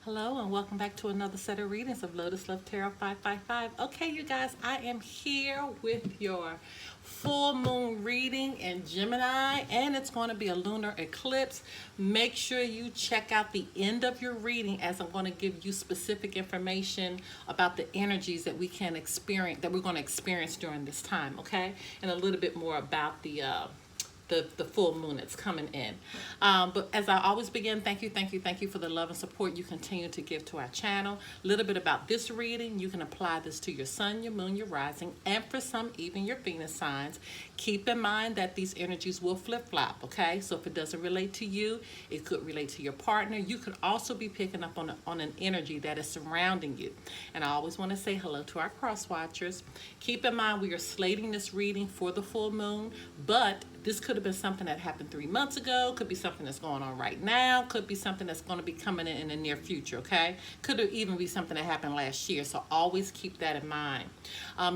Hello and welcome back to another set of readings of Lotus Love Tarot 555. Okay, you guys, I am here with your full moon reading in Gemini, and it's going to be a lunar eclipse. Make sure you check out the end of your reading, as I'm going to give you specific information about the energies that we can experience, that we're going to experience during this time, okay? And a little bit more about the full moon that's coming in. But as I always begin, thank you for the love and support you continue to give to our channel. A little bit about this reading. You can apply this to your sun, your moon, your rising, and for some, even your Venus signs. Keep in mind that these energies will flip-flop, okay? So if it doesn't relate to you, it could relate to your partner. You could also be picking up on an energy that is surrounding you. And I always want to say hello to our cross watchers. Keep in mind we are slating this reading for the full moon, but this could have been something that happened 3 months ago, could be something that's going on right now, could be something that's going to be coming in the near future, okay? Could even be something that happened last year, so always keep that in mind.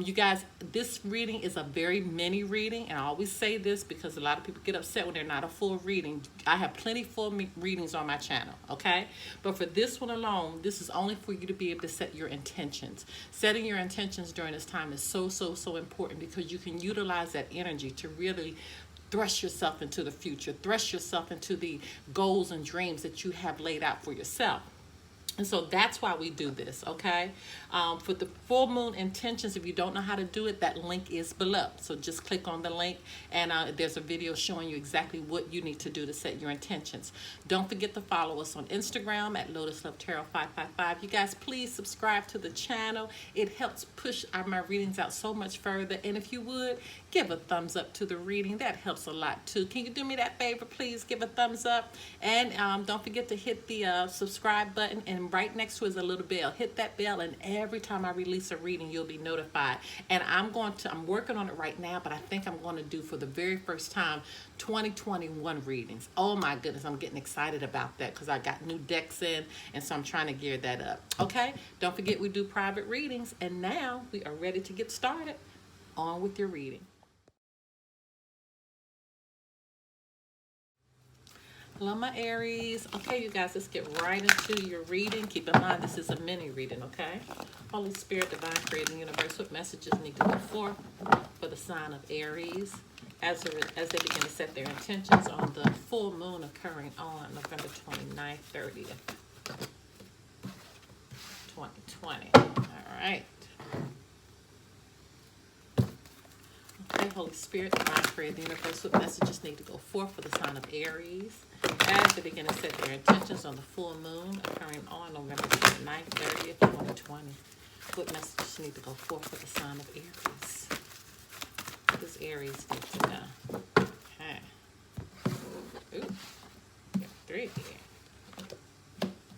You guys, this reading is a very mini reading, and I always say this because a lot of people get upset when they're not a full reading. I have plenty full readings on my channel, okay? But for this one alone, this is only for you to be able to set your intentions. Setting your intentions during this time is so important, because you can utilize that energy to really thrust yourself into the future, thrust yourself into the goals and dreams that you have laid out for yourself. And so that's why we do this, okay? For the full moon intentions, if you don't know how to do it, that link is below. So just click on the link, and there's a video showing you exactly what you need to do to set your intentions. Don't forget to follow us on Instagram at Lotus Love Tarot 555. You guys, please subscribe to the channel. It helps push my readings out so much further. And if you would, give a thumbs up to the reading. That helps a lot too. Can you do me that favor, please? Give a thumbs up. And don't forget to hit the subscribe button, and right next to it is a little bell. Hit that bell, and every time I release a reading, you'll be notified. And I'm working on it right now, but I think I'm going to do, for the very first time, 2021 readings. Oh my goodness, I'm getting excited about that because I got new decks in, and so I'm trying to gear that up. Okay, don't forget we do private readings, and now we are ready to get started. On with your reading. Hello, my Aries. Okay, you guys, let's get right into your reading. Keep in mind, this is a mini reading, okay? Holy Spirit, Divine Creator, Universe, what messages need to go forth for the sign of Aries as they begin to set their intentions on the full moon occurring on November 29th, 30th, 2020. All right. Okay, Holy Spirit, Divine Creator, the Universe, what messages need to go forth for the sign of Aries as they begin to set their intentions on the full moon occurring on November 29th, 30th, 2020. What messages need to go forth for the sign of Aries? What does Aries need to know? Okay. Ooh, got 3 here. Okay.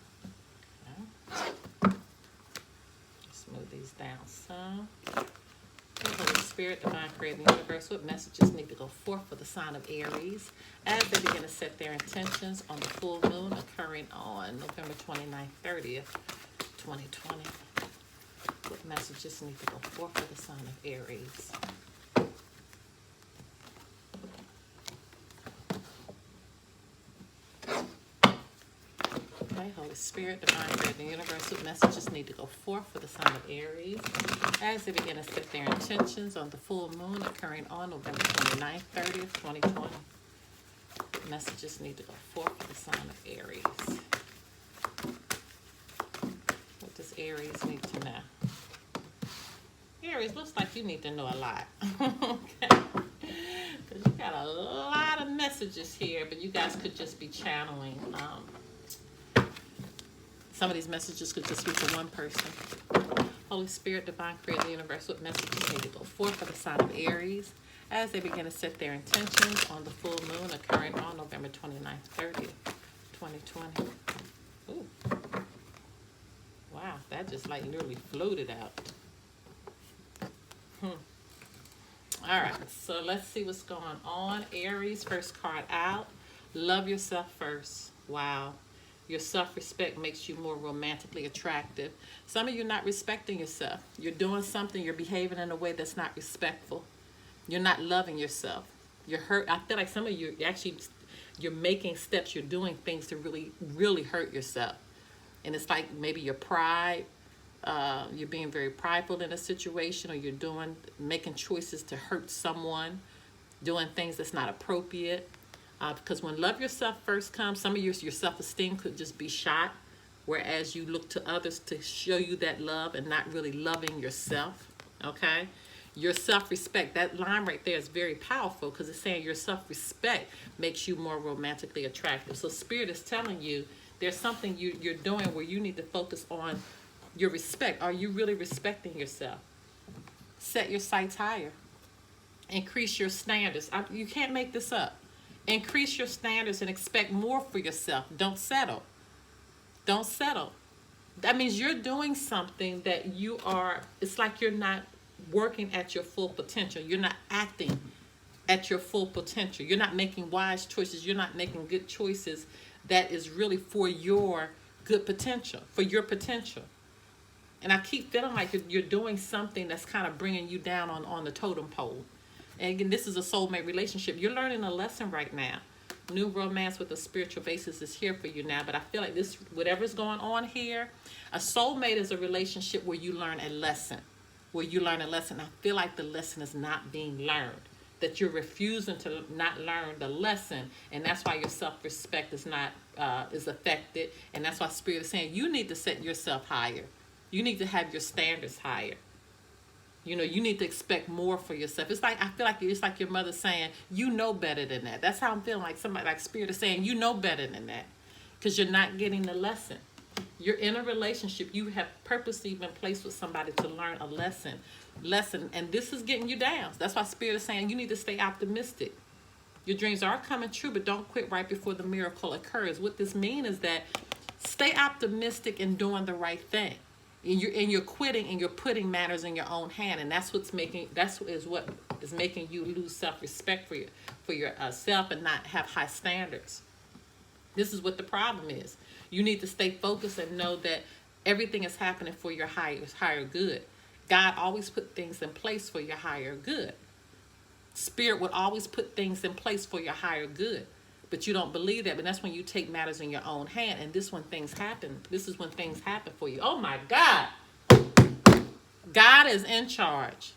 Let's move these down some. Holy Spirit, Divine Creator, the Universe, what messages need to go forth for the sign of Aries as they begin to set their intentions on the full moon occurring on November 29th, 30th, 2020. What messages need to go forth for the sign of Aries? Okay, Holy Spirit, Divine Creator, the Universe, what messages need to go forth for the sign of Aries as they begin to set their intentions on the full moon occurring on November 29th, 30th, 2020. What messages need to go forth for the sign of Aries? What does Aries need to know? Aries, looks like you need to know a lot. Okay. Because you got a lot of messages here, but you guys could just be channeling. Some of these messages could just be for one person. Holy Spirit, Divine Creator, the Universe, what messages need to go forth for the sign of Aries as they begin to set their intentions on the full moon occurring on November 29th, 30th, 2020. Ooh. Wow, that just like literally floated out. All right, so let's see what's going on. Aries, first card out. Love yourself first. Wow. Your self-respect makes you more romantically attractive. Some of you are not respecting yourself. You're doing something, you're behaving in a way that's not respectful. You're not loving yourself. You're hurt. I feel like some of you actually, you're making steps, you're doing things to really hurt yourself. And it's like maybe your pride, you're being very prideful in a situation, or you're making choices to hurt someone, doing things that's not appropriate. Because when love yourself first comes, some of your self-esteem could just be shot, whereas you look to others to show you that love and not really loving yourself. Okay? Your self-respect, that line right there is very powerful, because it's saying your self-respect makes you more romantically attractive. So Spirit is telling you there's something you're doing where you need to focus on your respect. Are you really respecting yourself? Set your sights higher. Increase your standards. You can't make this up. Increase your standards and expect more for yourself. Don't settle. Don't settle. That means you're doing something that it's like you're not working at your full potential. You're not acting at your full potential. You're not making wise choices. You're not making good choices that is really for your good potential, for your potential. And I keep feeling like you're doing something that's kind of bringing you down on the totem pole. And again, this is a soulmate relationship. You're learning a lesson right now. New romance with a spiritual basis is here for you now. But I feel like whatever's going on here, a soulmate is a relationship where you learn a lesson. I feel like the lesson is not being learned. That you're refusing to not learn the lesson, and that's why your self-respect is affected. And that's why Spirit is saying you need to set yourself higher. You need to have your standards higher. You need to expect more for yourself. I feel like it's like your mother saying, you know better than that. That's how I'm feeling, like somebody, like Spirit is saying, you know better than that, because you're not getting the lesson. You're in a relationship. You have purposely been placed with somebody to learn a lesson, and this is getting you down. That's why Spirit is saying you need to stay optimistic. Your dreams are coming true, but don't quit right before the miracle occurs. What this means is that stay optimistic and doing the right thing. And you're quitting and you're putting matters in your own hand, and that's what is making you lose self-respect for yourself and not have high standards. This is what the problem is. You need to stay focused and know that everything is happening for your higher good. God always put things in place for your higher good. Spirit would always put things in place for your higher good. But you don't believe that. But that's when you take matters in your own hand. And this is when things happen for you. Oh my God. God is in charge.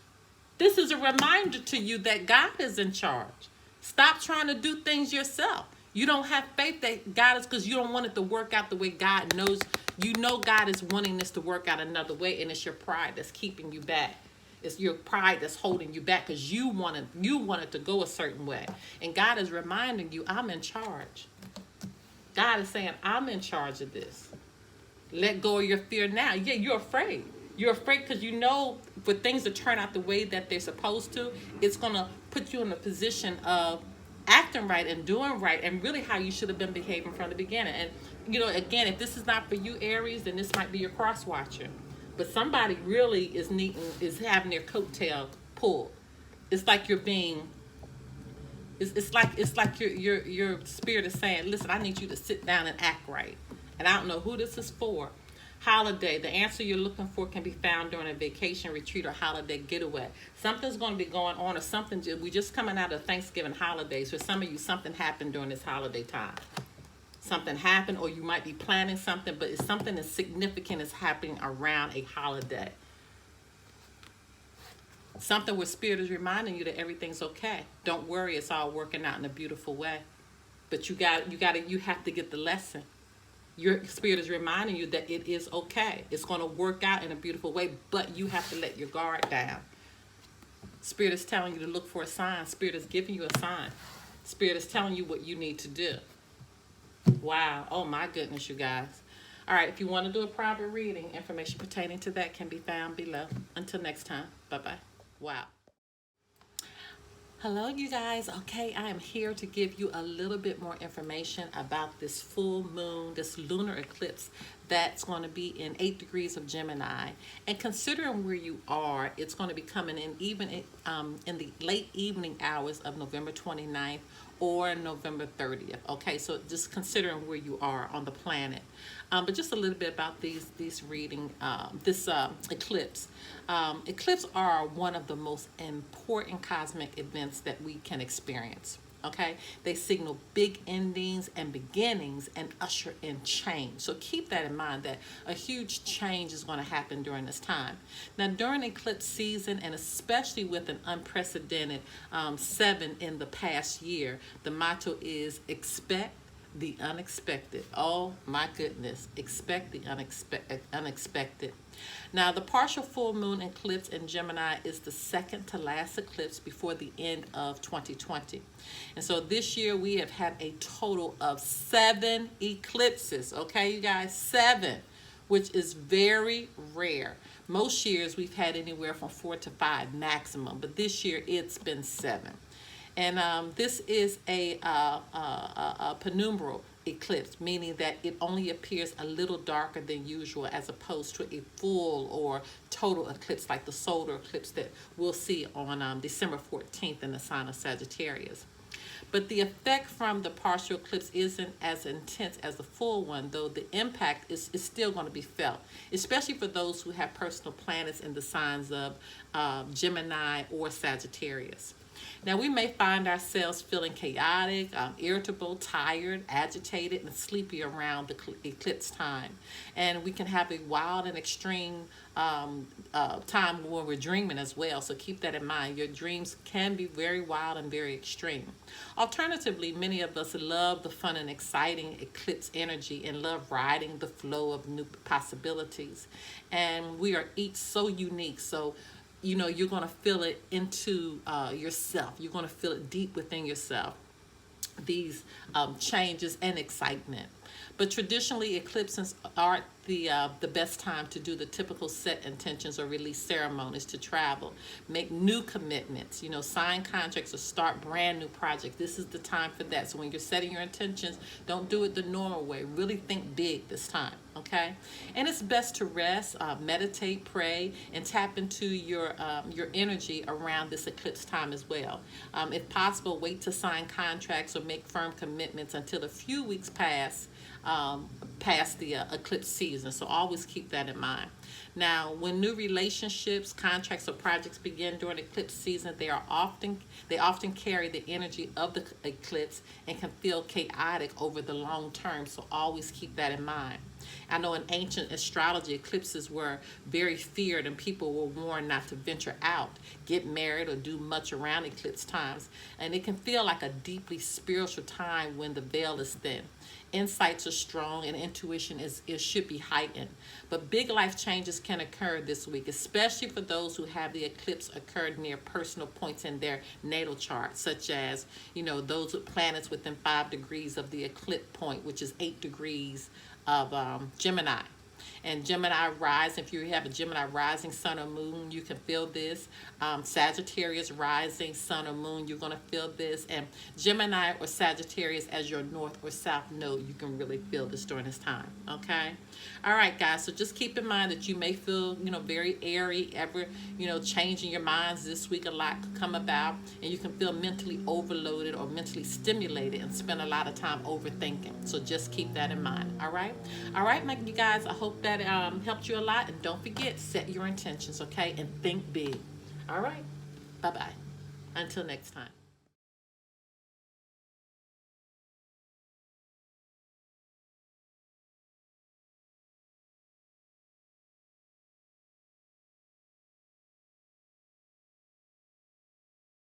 This is a reminder to you that God is in charge. Stop trying to do things yourself. You don't have faith that God is, because you don't want it to work out the way God knows. You know God is wanting this to work out another way, and it's your pride that's keeping you back. It's your pride that's holding you back, because you want it to go a certain way. And God is reminding you, I'm in charge. God is saying, I'm in charge of this. Let go of your fear now. Yeah, you're afraid. You're afraid because you know for things to turn out the way that they're supposed to, it's going to put you in a position of acting right and doing right, and really how you should have been behaving from the beginning. And, again, if this is not for you, Aries, then this might be your cross watcher. But somebody really is having their coattail pulled. It's like you're being. It's like your spirit is saying, listen, I need you to sit down and act right. And I don't know who this is for. Holiday. The answer you're looking for can be found during a vacation, retreat, or holiday getaway. Something's going to be going on, or something. We're just coming out of Thanksgiving holidays. For some of you, something happened during this holiday time. Something happened, or you might be planning something, but it's something as significant as happening around a holiday. Something where Spirit is reminding you that everything's okay. Don't worry, it's all working out in a beautiful way. But you have to get the lesson. Your Spirit is reminding you that it is okay. It's going to work out in a beautiful way, but you have to let your guard down. Spirit is telling you to look for a sign. Spirit is giving you a sign. Spirit is telling you what you need to do. Wow. Oh my goodness, you guys. All right. If you want to do a private reading, information pertaining to that can be found below. Until next time. Bye-bye. Wow. Hello, you guys. Okay, I am here to give you a little bit more information about this full moon, this lunar eclipse that's going to be in 8 degrees of Gemini. And considering where you are, it's going to be coming in even in the late evening hours of November 29th or November 30th. Okay, so just considering where you are on the planet. But just a little bit about this eclipse. Eclipses are one of the most important cosmic events that we can experience. Okay, they signal big endings and beginnings and usher in change. So keep that in mind, that a huge change is going to happen during this time. Now, during eclipse season, and especially with an unprecedented 7 in the past year, the motto is expect the unexpected. Oh my goodness, expect the unexpected. Now, the partial full moon eclipse in Gemini is the second to last eclipse before the end of 2020. And so this year we have had a total of 7 eclipses. Okay, you guys, 7, which is very rare. Most years we've had anywhere from 4 to 5 maximum, but this year it's been 7. And this is a penumbral eclipse, meaning that it only appears a little darker than usual as opposed to a full or total eclipse like the solar eclipse that we'll see on December 14th in the sign of Sagittarius. But the effect from the partial eclipse isn't as intense as the full one, though the impact is still going to be felt, especially for those who have personal planets in the signs of Gemini or Sagittarius. Now, we may find ourselves feeling chaotic, irritable, tired, agitated, and sleepy around the eclipse time. And we can have a wild and extreme time when we're dreaming as well. So keep that in mind. Your dreams can be very wild and very extreme. Alternatively, many of us love the fun and exciting eclipse energy and love riding the flow of new possibilities. And we are each so unique. So you're going to feel it into yourself. You're going to feel it deep within yourself, these changes and excitement. But traditionally, eclipses aren't the best time to do the typical set intentions or release ceremonies, to travel, make new commitments, sign contracts or start brand new projects. This is the time for that. So when you're setting your intentions, don't do it the normal way. Really think big this time, okay? And it's best to rest, meditate, pray, and tap into your energy around this eclipse time as well. If possible, wait to sign contracts or make firm commitments until a few weeks past the eclipse season. So always keep that in mind. Now, when new relationships, contracts, or projects begin during eclipse season, they often carry the energy of the eclipse and can feel chaotic over the long term. So always keep that in mind. I know in ancient astrology, eclipses were very feared and people were warned not to venture out, get married, or do much around eclipse times. And it can feel like a deeply spiritual time when the veil is thin. Insights are strong and intuition should be heightened. But big life changes can occur this week, especially for those who have the eclipse occurred near personal points in their natal chart, such as, those with planets within 5 degrees of the eclipse point, which is 8 degrees of Gemini. And Gemini rising, if you have a Gemini rising sun or moon, you can feel this. Sagittarius rising sun or moon, you're going to feel this. And Gemini or Sagittarius as your north or south node, you can really feel this during this time, okay? All right, guys, so just keep in mind that you may feel, very airy, changing your minds this week. A lot could come about, and you can feel mentally overloaded or mentally stimulated and spend a lot of time overthinking. So just keep that in mind, all right? All right, you guys, I hope that helped you a lot. And don't forget, set your intentions, okay? And think big. All right, bye-bye. Until next time.